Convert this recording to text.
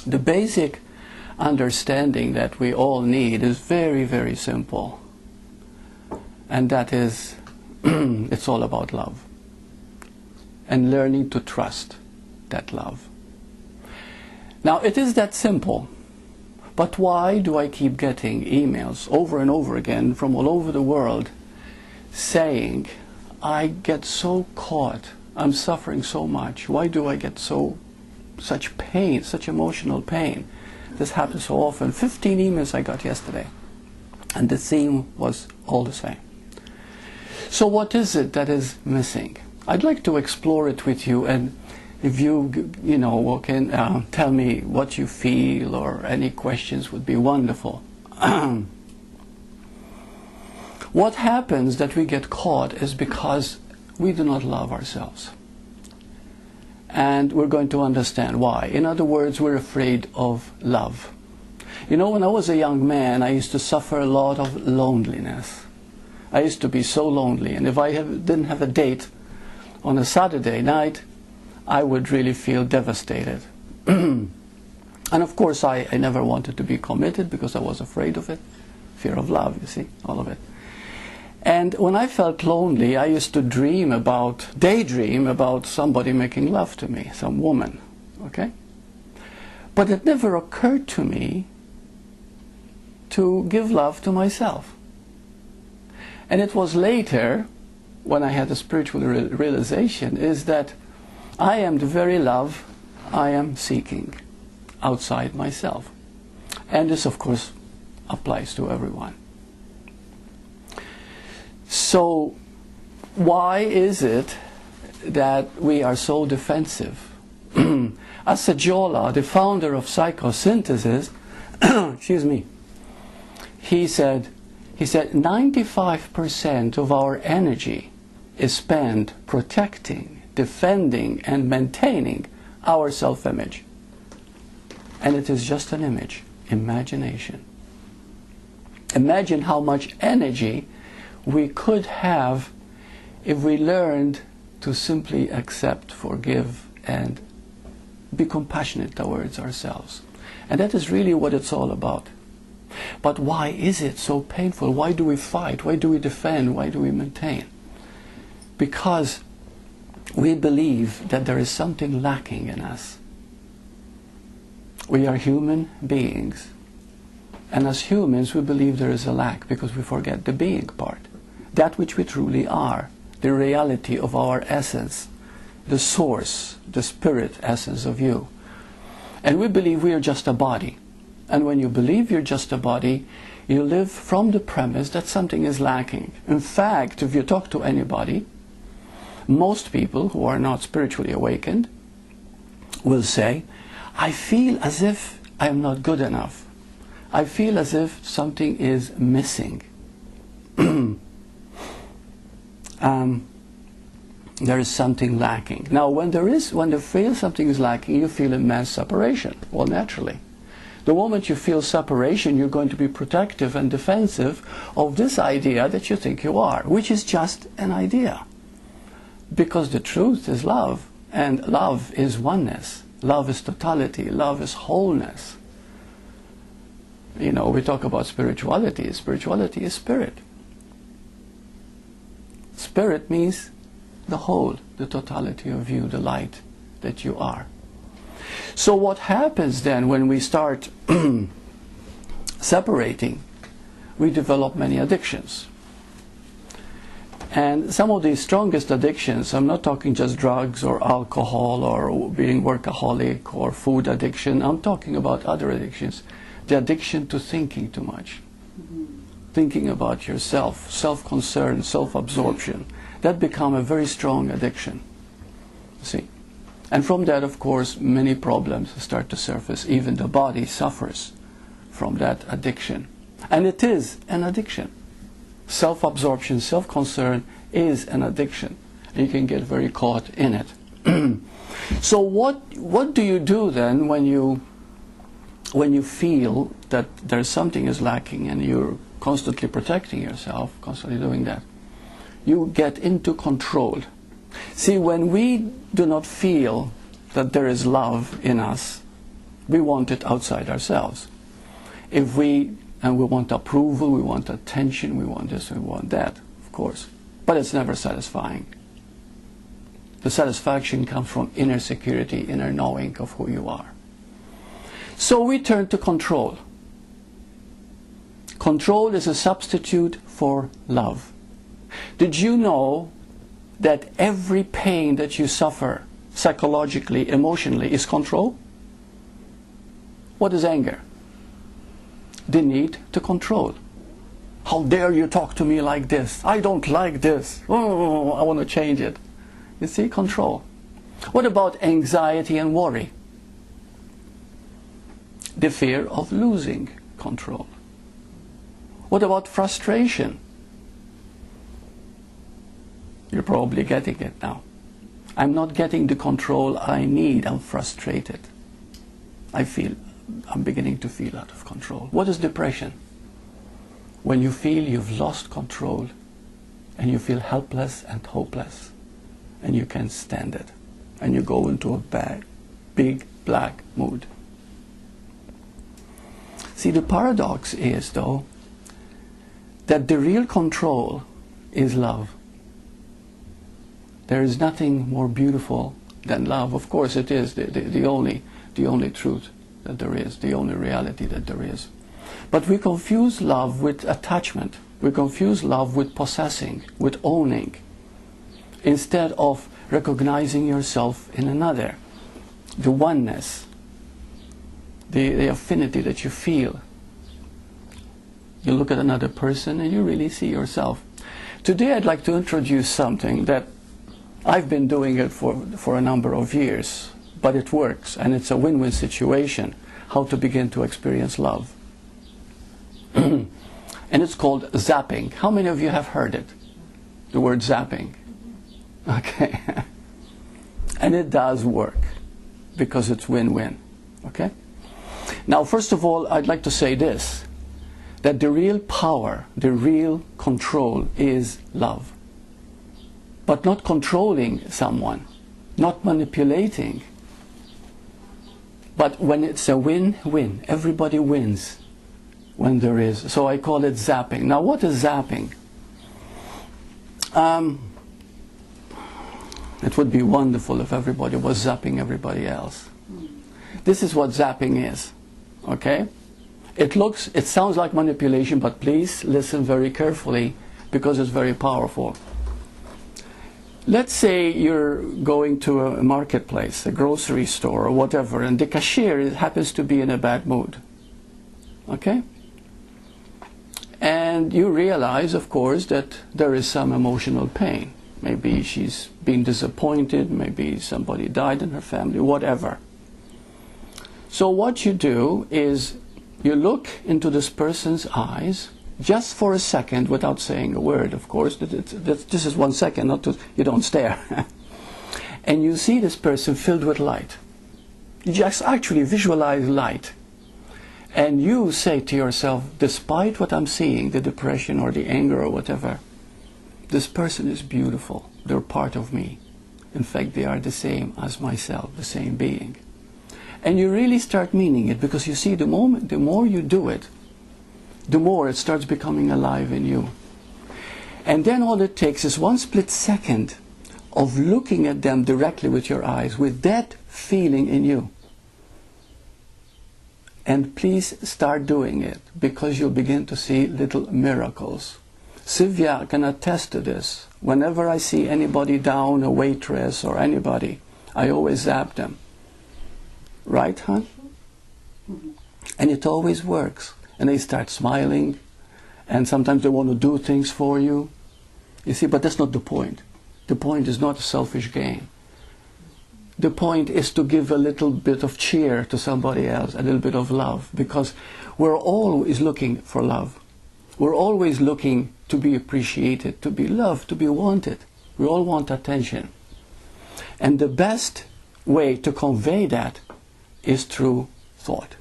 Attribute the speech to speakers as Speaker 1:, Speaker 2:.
Speaker 1: The basic understanding that we all need is very, very simple. And that is, it's all about love. And learning to trust that love. Now, it is that simple. But why do I keep getting emails over and over again from all over the world saying, I get so caught, I'm suffering so much, why do I get such pain, such emotional pain? This happens so often. 15 emails I got yesterday, and the theme was all the same. So what is it that is missing? I'd like to explore it with you, and if you can tell me what you feel, or any questions would be wonderful. What happens that we get caught is because we do not love ourselves. And we're going to understand why. In other words, we're afraid of love. You know, when I was a young man, I used to suffer a lot of loneliness. I used to be so lonely, and if I didn't have a date on a Saturday night, I would really feel devastated. And of course, I never wanted to be committed because I was afraid of it. Fear of love, you see, all of it. And when I felt lonely, I used to daydream about somebody making love to me, some woman, okay? But it never occurred to me to give love to myself. And it was later, when I had a spiritual realization, is that I am the very love I am seeking outside myself. And this, of course, applies to everyone. So, why is it that we are so defensive? Assajola, the founder of psychosynthesis, excuse me, he said 95% of our energy is spent protecting, defending, and maintaining our self-image. And it is just an image, imagination. Imagine how much energy we could have if we learned to simply accept, forgive, and be compassionate towards ourselves. And that is really what it's all about. But why is it so painful? Why do we fight? Why do we defend? Why do we maintain? Because we believe that there is something lacking in us. We are human beings. And as humans, we believe there is a lack because we forget the being part. That which we truly are, the reality of our essence, the source, the spirit essence of you. And we believe we are just a body. And when you believe you're just a body, you live from the premise that something is lacking. In fact, if you talk to anybody, most people who are not spiritually awakened will say, I feel as if I am not good enough. I feel as if something is missing. There is something lacking. Now, when they feel something is lacking, you feel immense separation. Well, naturally. The moment you feel separation, you're going to be protective and defensive of this idea that you think you are, which is just an idea. Because the truth is love, and love is oneness. Love is totality. Love is wholeness. You know, we talk about spirituality. Spirituality is spirit. Spirit means the whole, the totality of you, the light that you are. So what happens then when we start separating? We develop many addictions. And some of the strongest addictions, I'm not talking just drugs or alcohol or being workaholic or food addiction, I'm talking about other addictions. The addiction to thinking too much. Thinking about yourself, self-concern, self-absorption. That become a very strong addiction. See? And from that, of course, many problems start to surface. Even the body suffers from that addiction. And it is an addiction. Self-absorption, self-concern is an addiction. And you can get very caught in it. So what do you do then when you feel that there's something is lacking and you're constantly protecting yourself, constantly doing that? You get into control. See, when we do not feel that there is love in us, We want it outside ourselves. We want approval, we want attention, we want this, we want that, of course. But it's never satisfying. The satisfaction comes from inner security, inner knowing of who you are. So we turn to control. Control is a substitute for love. Did you know that every pain that you suffer psychologically, emotionally, is control? What is anger? The need to control. How dare you talk to me like this? I don't like this. Oh, I want to change it. You see, control. What about anxiety and worry? The fear of losing control. What about frustration? You're probably getting it now. I'm not getting the control I need. I'm frustrated. I'm beginning to feel out of control. What is depression? When you feel you've lost control and you feel helpless and hopeless and you can't stand it and you go into a big black mood. See, the paradox is, though, that the real control is love. There is nothing more beautiful than love. Of course, it is the only truth that there is, the only reality that there is. But we confuse love with attachment. We confuse love with possessing, with owning, instead of recognizing yourself in another, the oneness, the affinity that you feel. You look at another person and you really see yourself. Today I'd like to introduce something that I've been doing it for a number of years, but it works and it's a win-win situation, how to begin to experience love. And it's called zapping. How many of you have heard it? The word zapping. Okay. And it does work because it's win-win. Okay? Now, first of all, I'd like to say this, that the real power, the real control is love. But not controlling someone, not manipulating. But when it's a win-win, everybody wins when there is. So I call it zapping. Now, what is zapping? It would be wonderful if everybody was zapping everybody else. This is what zapping is. Okay? It sounds like manipulation, but please listen very carefully because it's very powerful. Let's say you're going to a marketplace, a grocery store or whatever, and the cashier happens to be in a bad mood. Okay? And you realize, of course, that there is some emotional pain. Maybe she's been disappointed, maybe somebody died in her family, whatever. So what you do is you look into this person's eyes just for a second without saying a word, of course. This is 1 second, you don't stare. And you see this person filled with light. You just actually visualize light. And you say to yourself, despite what I'm seeing, the depression or the anger or whatever, this person is beautiful. They're part of me. In fact, they are the same as myself, the same being. And you really start meaning it, because you see, the more you do it, the more it starts becoming alive in you. And then all it takes is 1 split second of looking at them directly with your eyes, with that feeling in you. And please start doing it, because you'll begin to see little miracles. Sylvia can attest to this. Whenever I see anybody down, a waitress or anybody, I always zap them. Right, hon? And it always works. And they start smiling, and sometimes they want to do things for you. You see, but that's not the point. The point is not a selfish gain. The point is to give a little bit of cheer to somebody else, a little bit of love, because we're always looking for love. We're always looking to be appreciated, to be loved, to be wanted. We all want attention. And the best way to convey that is through thought.